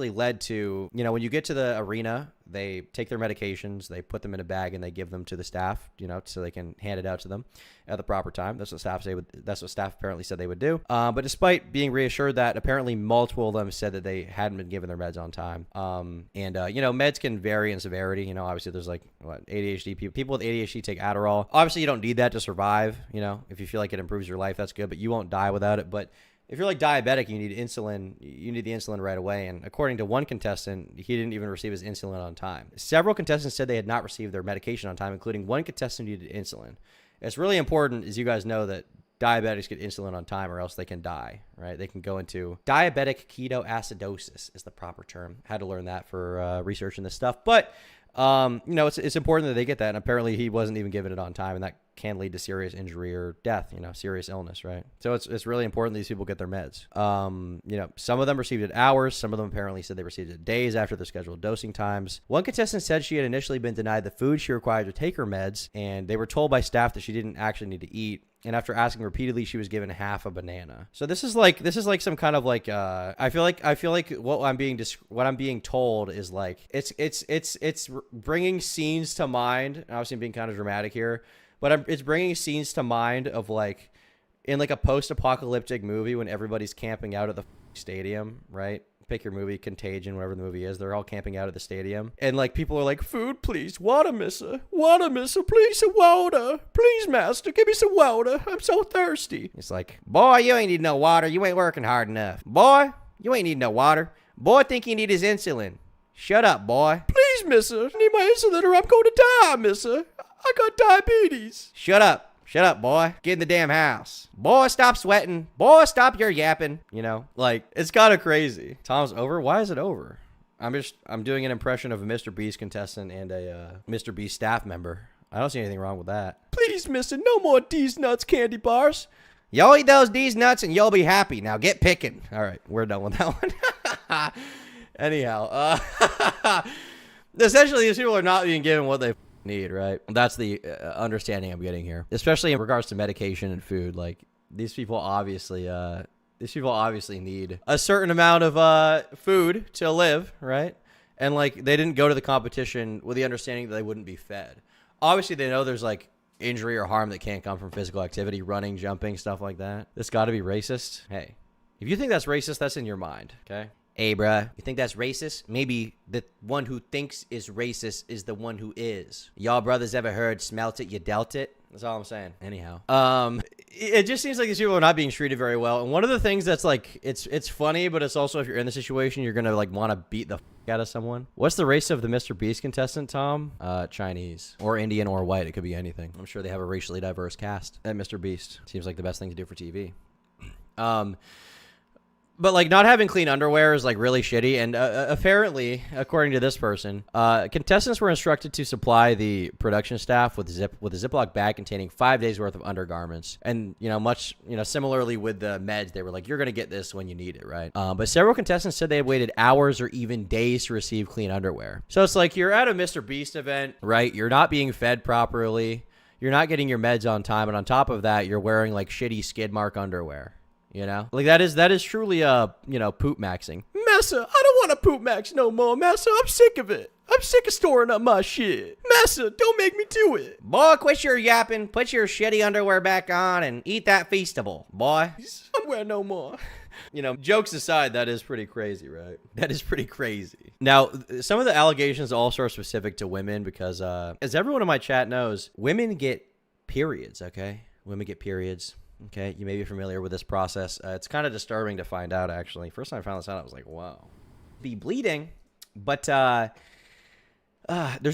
[SPEAKER 1] led to, when you get to the arena, they take their medications, they put them in a bag, and they give them to the staff, you know, so they can hand it out to them at the proper time. That's what staff apparently said they would do. But despite being reassured that, apparently multiple of them said that they hadn't been given their meds on time. You know, meds can vary in severity. You know, obviously there's like ADHD people with ADHD take Adderall. Obviously you don't need that to survive. You know, if you feel like it improves your life, that's good, but you won't die without it. But if you're like diabetic, you need insulin. You need the insulin right away. And according to one contestant, he didn't even receive his insulin on time. Several contestants said they had not received their medication on time, including one contestant who needed insulin. It's really important, as you guys know, that diabetics get insulin on time or else they can die, right? They can go into diabetic ketoacidosis is the proper term. Had to learn that for researching this stuff. But, you know, it's important that they get that. And apparently he wasn't even given it on time. And that can lead to serious injury or death, you know, serious illness, right? So it's really important these people get their meds. You know, some of them received it hours. Some of them apparently said they received it days after their scheduled dosing times. One contestant said she had initially been denied the food she required to take her meds, and they were told by staff that she didn't actually need to eat. And after asking repeatedly, she was given half a banana. So this is like some kind of like I feel like what I'm being told is like it's bringing scenes to mind. Obviously, I'm being kind of dramatic here, but it's bringing scenes to mind of like in like a post-apocalyptic movie when everybody's camping out at the stadium, right? Pick your movie, Contagion, whatever the movie is. They're all camping out at the stadium. And, like, people are like, food, please. Water, mister. Water, mister. Please, some water. Please, master. Give me some water. I'm so thirsty. It's like, boy, you ain't need no water. You ain't working hard enough. Boy, you ain't need no water. Boy, think you need his insulin. Shut up, boy. Please, mister. I need my insulin or I'm going to die, mister. I got diabetes. Shut up. Shut up, boy. Get in the damn house. Boy, stop sweating. Boy, stop your yapping. You know, like, it's kind of crazy. Tom's over? Why is it over? I'm doing an impression of a MrBeast contestant and a MrBeast staff member. I don't see anything wrong with that. Please, mister, no more D's Nuts candy bars. Y'all eat those D's Nuts and you'll be happy. Now get picking. All right, we're done with that one. Anyhow, essentially, these people are not being given what they need, right? That's the understanding I'm getting here, especially in regards to medication and food. Like, these people obviously need a certain amount of food to live, right? And like, they didn't go to the competition with the understanding that they wouldn't be fed. Obviously, they know there's like injury or harm that can't come from physical activity, running, jumping, stuff like that. This got to be racist. Hey, if you think that's racist, that's in your mind, okay? Hey, bruh, you think that's racist? Maybe the one who thinks is racist is the one who is. Y'all brothers ever heard, smelt it, you dealt it? That's all I'm saying. Anyhow. It just seems like these people are not being treated very well. And one of the things that's like, it's funny, but it's also, if you're in the situation, you're going to like want to beat the out of someone. What's the race of the MrBeast contestant, Tom? Chinese or Indian or white. It could be anything. I'm sure they have a racially diverse cast at MrBeast. Seems like the best thing to do for TV. But, like, not having clean underwear is, like, really shitty. And apparently, according to this person, contestants were instructed to supply the production staff with a Ziploc bag containing 5 days' worth of undergarments. And, you know, similarly with the meds, they were like, you're going to get this when you need it, right? But several contestants said they had waited hours or even days to receive clean underwear. So it's like, you're at a MrBeast event, right? You're not being fed properly. You're not getting your meds on time. And on top of that, you're wearing, like, shitty skid mark underwear. You know, like that is truly poop maxing. Massa, I don't want to poop max no more. Massa, I'm sick of it. I'm sick of storing up my shit. Massa, don't make me do it. Boy, quit your yapping. Put your shitty underwear back on and eat that Feastable, boy. I'm wearing no more. You know, jokes aside, that is pretty crazy, right? That is pretty crazy. Now, some of the allegations also are specific to women because, as everyone in my chat knows, women get periods, okay? Women get periods. Okay, you may be familiar with this process. It's kind of disturbing to find out, actually. First time I found this out, I was like, wow. Be bleeding, but there's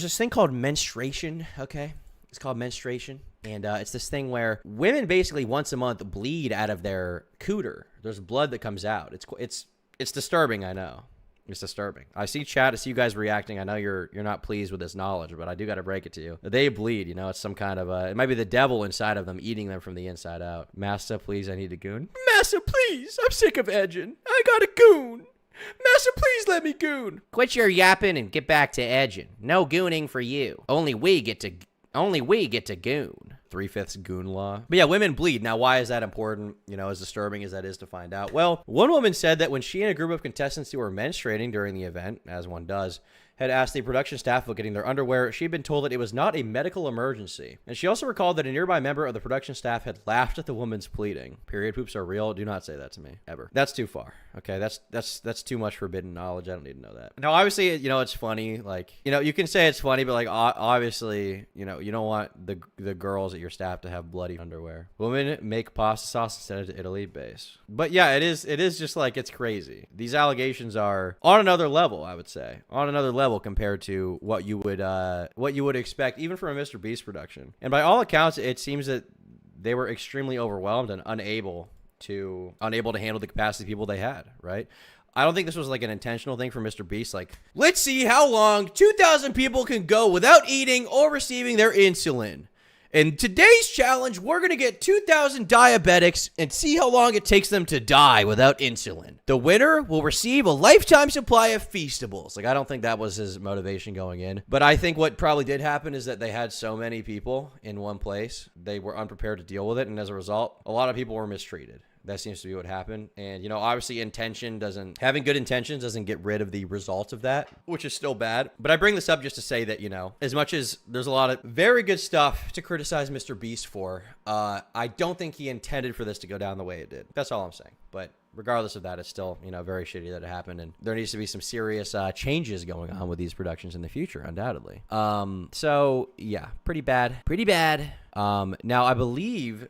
[SPEAKER 1] this thing called menstruation, okay? It's called menstruation, and it's this thing where women basically once a month bleed out of their cooter. There's blood that comes out. It's disturbing, I know. It's disturbing. I see chat. I see you guys reacting. I know you're not pleased with this knowledge, but I do got to break it to you. They bleed. You know, it's some kind of it might be the devil inside of them eating them from the inside out. Master, please, I need a goon. Master, please, I'm sick of edging. I got a goon. Master, please let me goon. Quit your yapping and get back to edging. No gooning for you. Only we get to goon. 3/5 goon law. But yeah, women bleed. Now, why is that important? You know, as disturbing as that is to find out. Well, one woman said that when she and a group of contestants who were menstruating during the event, as one does, had asked the production staff about getting their underwear, she had been told that it was not a medical emergency. And she also recalled that a nearby member of the production staff had laughed at the woman's pleading. Period poops are real. Do not say that to me, ever. That's too far. Okay, that's too much forbidden knowledge. I don't need to know that. Now, obviously, you know, it's funny. Like, you know, you can say it's funny, but like, obviously, you know, you don't want the girls at your staff to have bloody underwear. Women make pasta sauce and send it to Italy base. But yeah, it is just like, it's crazy. These allegations are on another level, I would say. On another level compared to what you would expect, even from a MrBeast production. And by all accounts, it seems that they were extremely overwhelmed and unable to handle the capacity of people they had, right? I don't think this was like an intentional thing for MrBeast. Like, let's see how long 2,000 people can go without eating or receiving their insulin. In today's challenge, we're going to get 2,000 diabetics and see how long it takes them to die without insulin. The winner will receive a lifetime supply of Feastables. Like, I don't think that was his motivation going in. But I think what probably did happen is that they had so many people in one place, they were unprepared to deal with it. And as a result, a lot of people were mistreated. That seems to be what happened. And, you know, obviously having good intentions doesn't get rid of the result of that, which is still bad. But I bring this up just to say that, you know, as much as there's a lot of very good stuff to criticize MrBeast for, I don't think he intended for this to go down the way it did. That's all I'm saying. But regardless of that, it's still, you know, very shitty that it happened. And there needs to be some serious changes going on with these productions in the future, undoubtedly. So, yeah, pretty bad. Pretty bad. Now, I believe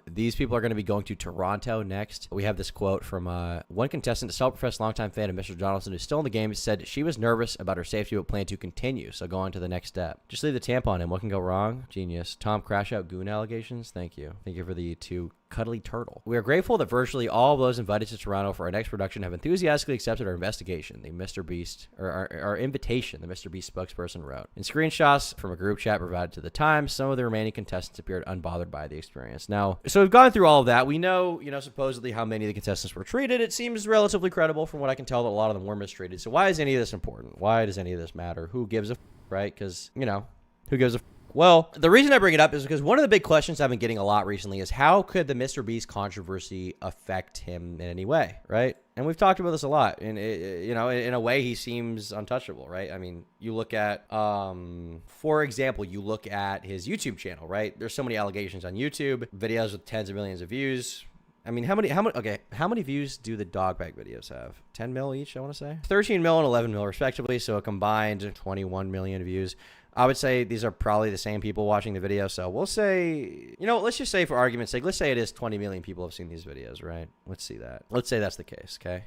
[SPEAKER 1] these people are going to be going to Toronto next. We have this quote from one contestant, a self-professed longtime fan of Mr. Donaldson, who's still in the game, said she was nervous about her safety but planned to continue, so go on to the next step. Just leave the tampon in. What can go wrong? Genius. Tom Crash Out Goon allegations? Thank you. Thank you for the two cuddly turtle. We are grateful that virtually all of those invited to Toronto for our next production have enthusiastically accepted our investigation, the MrBeast, or our invitation, the MrBeast spokesperson wrote. In screenshots from a group chat provided to the Times, some of the remaining contestants appeared unbothered by the experience. Now, so we've gone through all of that. We know, you know, supposedly how many of the contestants were treated. It seems relatively credible from what I can tell that a lot of them were mistreated. So why is any of this important? Why does any of this matter? Who gives a right? Because, you know, who gives a well, the reason I bring it up is because one of the big questions I've been getting a lot recently is how could the MrBeast controversy affect him in any way, right? And we've talked about this a lot. And, you know, in a way, he seems untouchable, right? I mean, you look at, for example, you look at his YouTube channel, right? There's so many allegations on YouTube, videos with tens of millions of views. I mean, how many views do the dog bag videos have? 10 mil each, I want to say. 13 mil and 11 mil respectively, so a combined 21 million views. I would say these are probably the same people watching the video, so we'll say, you know, let's just say for argument's sake, let's say it is 20 million people have seen these videos, right? Let's see that. Let's say that's the case, okay?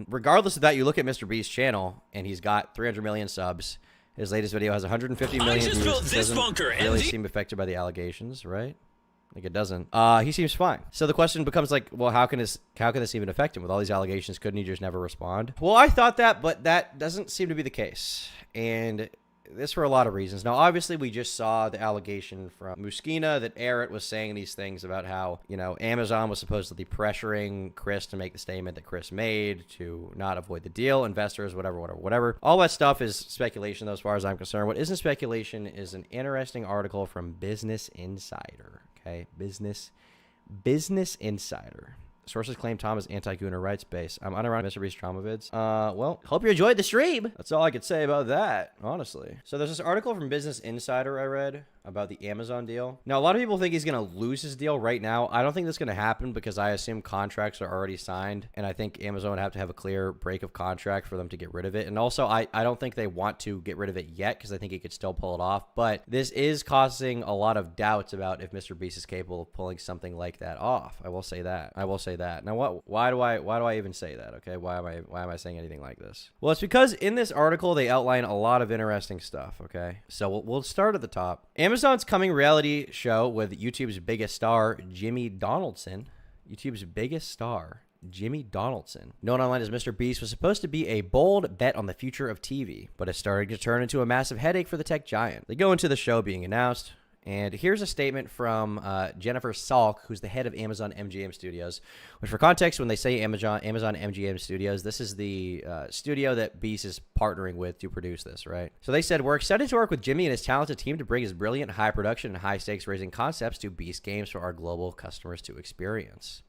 [SPEAKER 1] Regardless of that, you look at MrBeast's channel, and he's got 300 million subs. His latest video has 150 million views. Doesn't really seem affected by the allegations, right? Like, it doesn't. He seems fine. So the question becomes like, well, how can this even affect him with all these allegations? Couldn't he just never respond? Well, I thought that, but that doesn't seem to be the case. And this for a lot of reasons. Now, obviously, we just saw the allegation from Muskina that Eric was saying these things about how, you know, Amazon was supposedly pressuring Chris to make the statement that Chris made to not avoid the deal, investors, whatever. All that stuff is speculation, though, as far as I'm concerned. What isn't speculation is an interesting article from Business Insider. Okay, Business Insider. Sources claim Tom is anti-Gooner rights base. I'm unironic MrBeast trauma vids. Well, hope you enjoyed the stream. That's all I could say about that, honestly. So there's this article from Business Insider I read about the Amazon deal. Now, a lot of people think he's going to lose his deal right now. I don't think that's going to happen because I assume contracts are already signed, and I think Amazon would have to have a clear break of contract for them to get rid of it. And also, I don't think they want to get rid of it yet because I think he could still pull it off. But this is causing a lot of doubts about if MrBeast is capable of pulling something like that off. I will say that. Now, why do I even say that? Okay, why am I saying anything like this? Well, it's because in this article they outline a lot of interesting stuff. Okay, so we'll start at the top. Amazon's coming reality show with YouTube's biggest star, Jimmy Donaldson. Known online as MrBeast, was supposed to be a bold bet on the future of TV, but it's starting to turn into a massive headache for the tech giant. They go into the show being announced, and here's a statement from Jennifer Salk, who's the head of Amazon MGM Studios, which for context, when they say Amazon MGM Studios, this is the studio that Beast is partnering with to produce this, right? So they said, we're excited to work with Jimmy and his talented team to bring his brilliant high production and high stakes raising concepts to BeastGames for our global customers to experience.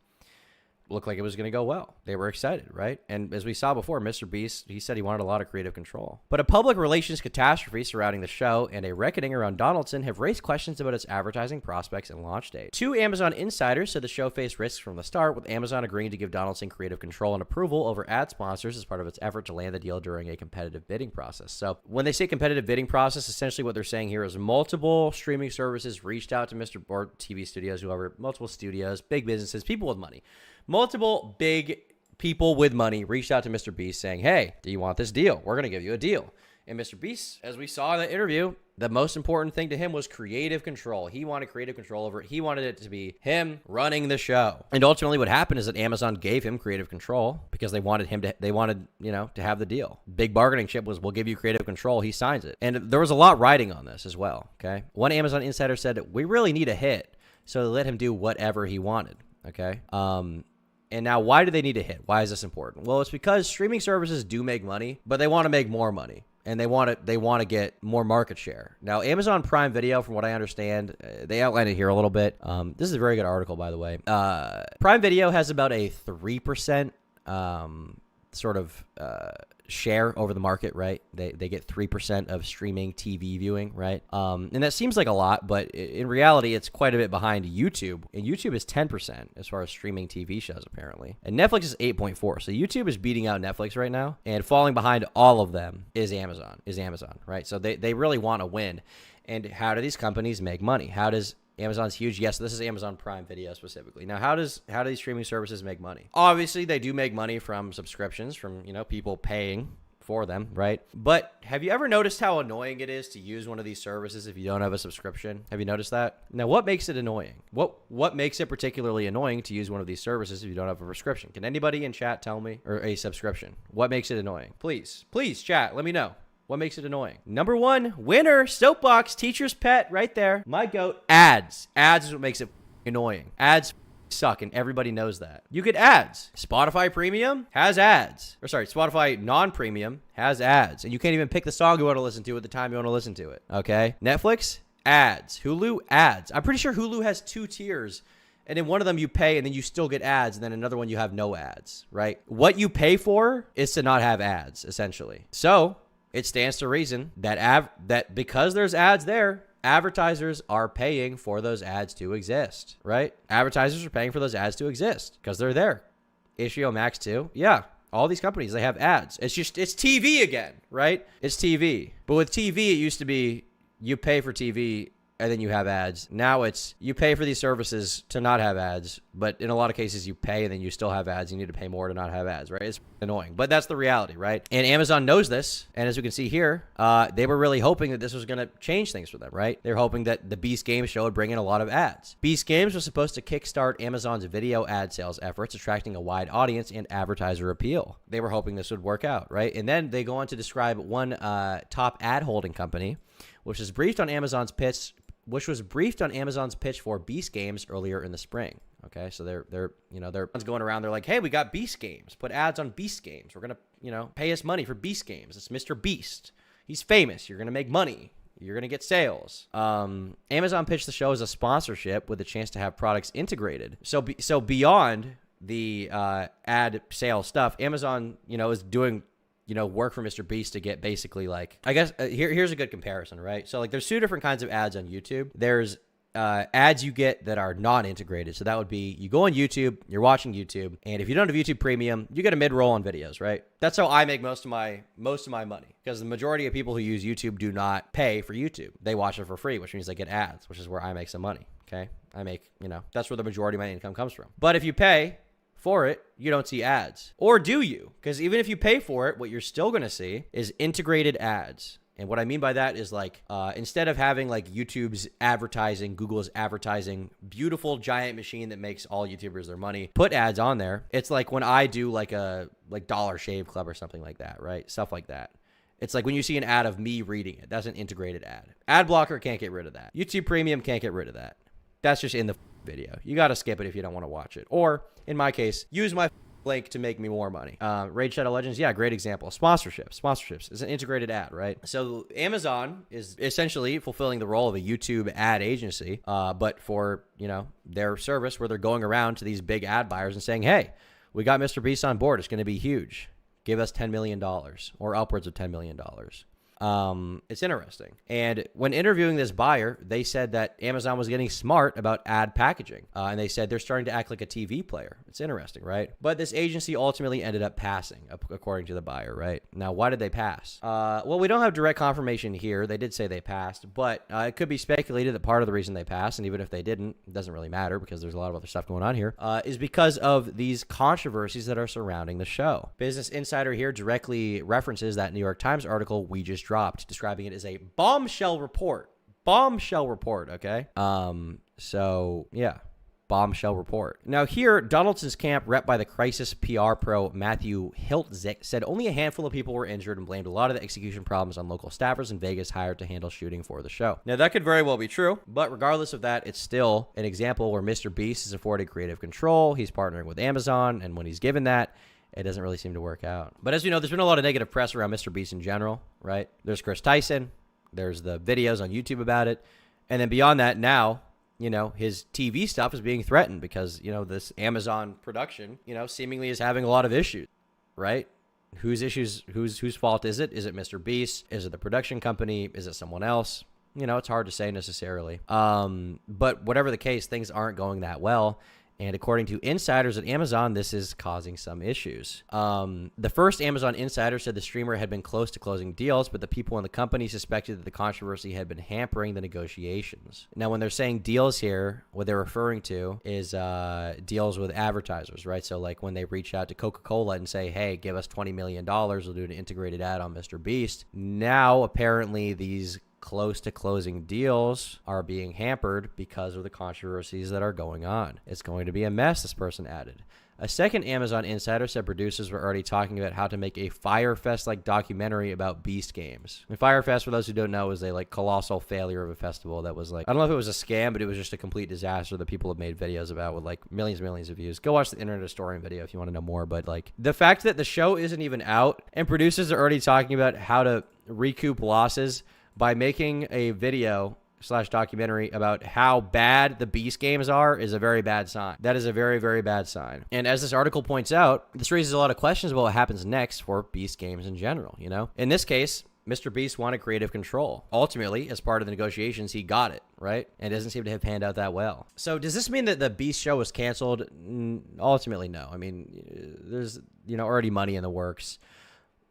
[SPEAKER 1] looked like it was going to go well. They were excited, right? And as we saw before, MrBeast, he said he wanted a lot of creative control. But a public relations catastrophe surrounding the show and a reckoning around Donaldson have raised questions about its advertising prospects and launch date. 2 Amazon insiders said the show faced risks from the start, with Amazon agreeing to give Donaldson creative control and approval over ad sponsors as part of its effort to land the deal during a competitive bidding process. So when they say competitive bidding process, essentially what they're saying here is multiple streaming services reached out to or TV studios, whoever, multiple studios, big businesses, people with money. Multiple big people with money reached out to MrBeast saying, hey, do you want this deal? We're going to give you a deal. And MrBeast, as we saw in the interview, the most important thing to him was creative control. He wanted creative control over it. He wanted it to be him running the show. And ultimately what happened is that Amazon gave him creative control because they wanted him to, to have the deal. Big bargaining chip was, we'll give you creative control. He signs it. And there was a lot riding on this as well. Okay. One Amazon insider said, we really need a hit. So they let him do whatever he wanted. Okay. And now, why do they need a hit? Why is this important? Well, it's because streaming services do make money, but they want to make more money, and they want to get more market share. Now, Amazon Prime Video, from what I understand, they outlined it here a little bit. This is a very good article, by the way. Prime Video has about a 3% share over the market, right? They get 3% of streaming TV viewing, right? And that seems like a lot, but in reality, it's quite a bit behind YouTube. And YouTube is 10% as far as streaming TV shows, apparently. And Netflix is 8.4. So YouTube is beating out Netflix right now, and falling behind all of them is Amazon, right? So they really want to win. And how do these companies make money? How does Amazon's huge? Yes, this is Amazon Prime Video specifically. Now, how do these streaming services make money? Obviously, they do make money from subscriptions, from people paying for them, right? But have you ever noticed how annoying it is to use one of these services if you don't have a subscription? Have you noticed that? Now, what makes it annoying? What makes it particularly annoying to use one of these services if you don't have a prescription? Can anybody in chat tell me? Or a subscription? What makes it annoying? Please, chat, let me know. What makes it annoying? Number 1, winner, soapbox, teacher's pet, right there. My goat, ads. Ads is what makes it annoying. Ads suck, and everybody knows that. You get ads. Spotify Premium has ads. Or sorry, Spotify non-premium has ads. And you can't even pick the song you want to listen to at the time you want to listen to it. Okay? Netflix, ads. Hulu, ads. I'm pretty sure Hulu has 2 tiers. And in one of them you pay and then you still get ads, and then another one you have no ads, right? What you pay for is to not have ads, essentially. So it stands to reason that because there's ads there, advertisers are paying for those ads to exist, right? Advertisers are paying for those ads to exist because they're there. HBO Max too. Yeah. All these companies, they have ads. It's TV again, right? It's TV. But with TV, it used to be you pay for TV and then you have ads. Now it's you pay for these services to not have ads, but in a lot of cases you pay and then you still have ads. You need to pay more to not have ads, right? It's annoying, but that's the reality, right? And Amazon knows this, and as we can see here, they were really hoping that this was going to change things for them, right? They're hoping that the BeastGames show would bring in a lot of ads. BeastGames was supposed to kickstart Amazon's video ad sales efforts, attracting a wide audience and advertiser appeal. They were hoping this would work out, right? And then they go on to describe one top ad holding company, which was briefed on Amazon's pitch for BeastGames earlier in the spring. Okay, so they're going around. They're like, hey, we got BeastGames. Put ads on BeastGames. We're gonna pay us money for BeastGames. It's MrBeast. He's famous. You're gonna make money. You're gonna get sales. Amazon pitched the show as a sponsorship with a chance to have products integrated. So beyond the ad sales stuff, Amazon is doing work for MrBeast to get basically like, I guess here's a good comparison, right? So like there's 2 different kinds of ads on YouTube. There's ads you get that are non-integrated. So that would be you go on YouTube, you're watching YouTube, and if you don't have YouTube Premium, you get a mid-roll on videos, right? That's how I make most of my money, because the majority of people who use YouTube do not pay for YouTube. They watch it for free, which means they get ads, which is where I make some money. Okay, I make that's where the majority of my income comes from. But if you pay for it, you don't see ads. Or do you? Because even if you pay for it, what you're still going to see is integrated ads. And what I mean by that is like, instead of having like YouTube's advertising, Google's advertising, beautiful giant machine that makes all YouTubers their money, put ads on there. It's like when I do like Dollar Shave Club or something like that, right? Stuff like that. It's like when you see an ad of me reading it, that's an integrated ad. Ad blocker can't get rid of that. YouTube Premium can't get rid of that. That's just in the video. You got to skip it if you don't want to watch it. Or in my case, use my link to make me more money. Raid Shadow Legends, yeah, great example. Sponsorships is an integrated ad, right? So Amazon is essentially fulfilling the role of a YouTube ad agency, but for, you know, their service where they're going around to these big ad buyers and saying, hey, we got MrBeast on board. It's going to be huge. Give us $10 million or upwards of $10 million. It's interesting. And when interviewing this buyer, they said that Amazon was getting smart about ad packaging. And they said they're starting to act like a TV player. It's interesting, right? But this agency ultimately ended up passing, according to the buyer, right? Now, why did they pass? Well, we don't have direct confirmation here. They did say they passed, but it could be speculated that part of the reason they passed, and even if they didn't, it doesn't really matter because there's a lot of other stuff going on here, is because of these controversies that are surrounding the show. Business Insider here directly references that New York Times article we just dropped, describing it as a bombshell report. Bombshell report, okay? So, yeah. Bombshell report. Now here, Donaldson's camp, rep by the crisis PR pro Matthew Hiltzik, said only a handful of people were injured and blamed a lot of the execution problems on local staffers in Vegas hired to handle shooting for the show. Now that could very well be true, but regardless of that, it's still an example where MrBeast is afforded creative control. He's partnering with Amazon, and when he's given that, it doesn't really seem to work out. But as we know, there's been a lot of negative press around MrBeast in general, right? There's Chris Tyson. There's the videos on YouTube about it. And then beyond that, now, you know, his TV stuff is being threatened because, you know, this Amazon production, you know, seemingly is having a lot of issues, right? Whose issues, whose fault is it? Is it MrBeast? Is it the production company? Is it someone else? You know, it's hard to say necessarily. But whatever the case, things aren't going that well. And according to insiders at Amazon, this is causing some issues. The first Amazon insider said the streamer had been close to closing deals, but the people in the company suspected that the controversy had been hampering the negotiations. Now, when they're saying deals here, what they're referring to is deals with advertisers, right? So like when they reach out to Coca-Cola and say, hey, give us $20 million, we'll do an integrated ad on MrBeast. Now, apparently, these close to closing deals are being hampered because of the controversies that are going on. It's going to be a mess, this person added. A second Amazon insider said producers were already talking about how to make a Fyre Fest-like documentary about BeastGames. And Fyre Fest, for those who don't know, is a like colossal failure of a festival that was like, I don't know if it was a scam, but it was just a complete disaster that people have made videos about with like millions and millions of views. Go watch the Internet Historian video if you want to know more. But like the fact that the show isn't even out and producers are already talking about how to recoup losses by making a video / documentary about how bad the BeastGames are is a very bad sign. That is a very, very bad sign. And as this article points out, this raises a lot of questions about what happens next for BeastGames in general, you know? In this case, MrBeast wanted creative control. Ultimately, as part of the negotiations, he got it, right? And it doesn't seem to have panned out that well. So does this mean that the Beast show was canceled? Ultimately, no. I mean, there's, you know, already money in the works.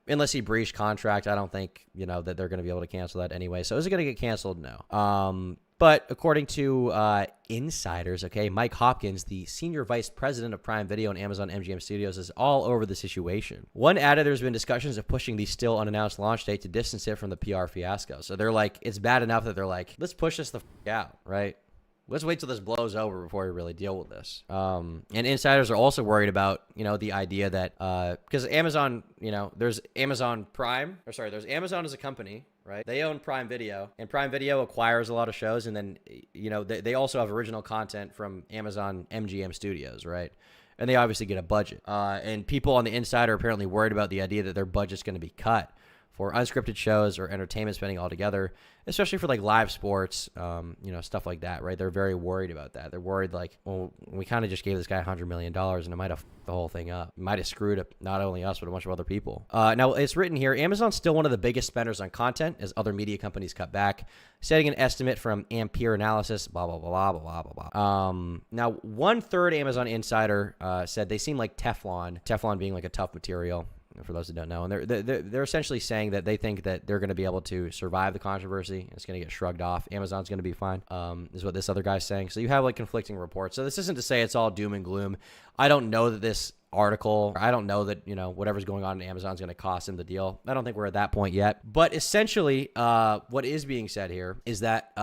[SPEAKER 1] Unless he breached contract, I don't think, you know, that they're going to be able to cancel that anyway. So is it going to get canceled? No. But according to insiders, okay, Mike Hopkins, the senior vice president of Prime Video and Amazon MGM Studios, is all over the situation. One added there's been discussions of pushing the still unannounced launch date to distance it from the PR fiasco. So they're like, it's bad enough that they're like, let's push this the f out, right? Let's wait till this blows over before we really deal with this. And insiders are also worried about, you know, the idea that, because Amazon, you know, there's Amazon Prime, or sorry, there's Amazon as a company, right? They own Prime Video, and Prime Video acquires a lot of shows, and then, you know, they also have original content from Amazon MGM Studios, right? And they obviously get a budget. And people on the inside are apparently worried about the idea that their budget's going to be cut for unscripted shows or entertainment spending altogether, especially for like live sports, you know, stuff like that, right? They're very worried about that. They're worried like, well, we kind of just gave this guy $100 million and it might have f***ed the whole thing up. It might have screwed up not only us, but a bunch of other people. Now, it's written here, Amazon's still one of the biggest spenders on content as other media companies cut back, setting an estimate from Ampere Analysis, blah, blah, blah, blah, blah, blah. Now, 1/3 Amazon insider said they seem like Teflon being like a tough material, for those who don't know. And they're essentially saying that they think that they're going to be able to survive the controversy. It's going to get shrugged off. Amazon's going to be fine, is what this other guy's saying. So you have like conflicting reports. So this isn't to say it's all doom and gloom. I don't know that this article, I don't know that, you know, whatever's going on in Amazon's going to cost him the deal. I don't think we're at that point yet. But essentially, what is being said here is that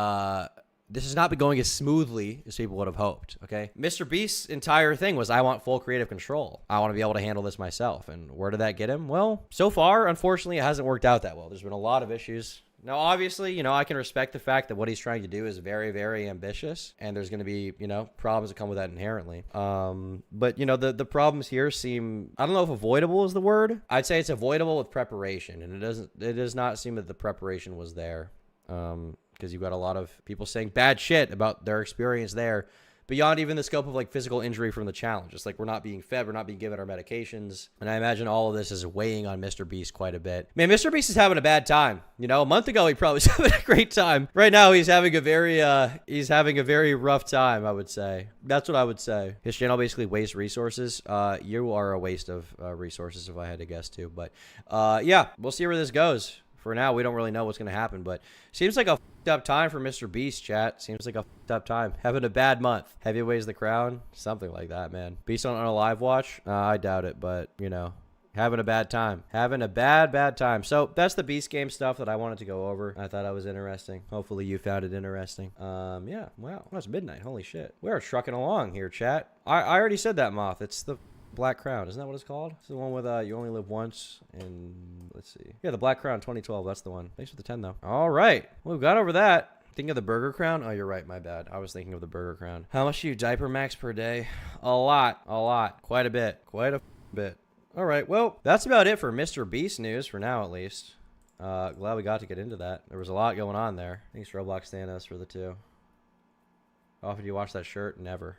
[SPEAKER 1] this has not been going as smoothly as people would have hoped, okay? MrBeast's entire thing was, I want full creative control. I want to be able to handle this myself. And where did that get him? Well, so far, unfortunately, it hasn't worked out that well. There's been a lot of issues Now, obviously, you know, I can respect the fact that what he's trying to do is very, very ambitious, and there's going to be, you know, problems that come with that inherently. But, you know, the problems here seem, I don't know if avoidable is the word. I'd say it's avoidable with preparation, and it does not seem that the preparation was there. Because you've got a lot of people saying bad shit about their experience there, beyond even the scope of like physical injury from the challenge. It's like we're not being fed, we're not being given our medications. And I imagine all of this is weighing on MrBeast quite a bit. Man, MrBeast is having a bad time. You know, a month ago he probably was having a great time. Right now he's having a very rough time, I would say. That's what I would say. His channel basically wastes resources. You are a waste of resources if I had to guess too. But yeah, we'll see where this goes. For now, we don't really know what's going to happen, but seems like a f***ed up time for MrBeast, chat. Seems like a f***ed up time. Having a bad month. Heavy weighs the crown. Something like that, man. Beast on a live watch? I doubt it, but, you know, having a bad time. Having a bad time. So that's the Beast Game stuff that I wanted to go over. I thought it was interesting. Hopefully you found it interesting. Yeah, wow. Oh, it's midnight. Holy shit. We're trucking along here, chat. I already said that, Moth. It's the Black Crown, isn't that what it's called? It's the one with you only live once, and let's see. Yeah, the Black Crown 2012, that's the one. Thanks for the 10 though. All right, well, we've got over that. Thinking of the Burger Crown? Oh, you're right, my bad. I was thinking of the Burger Crown. How much do you diaper max per day? A lot, quite a bit, All right, well, that's about it for MrBeast news for now, at least. Glad we got to get into that. There was a lot going on there. Thanks, Roblox Thanos, for the 2. How often do you watch that shirt? Never.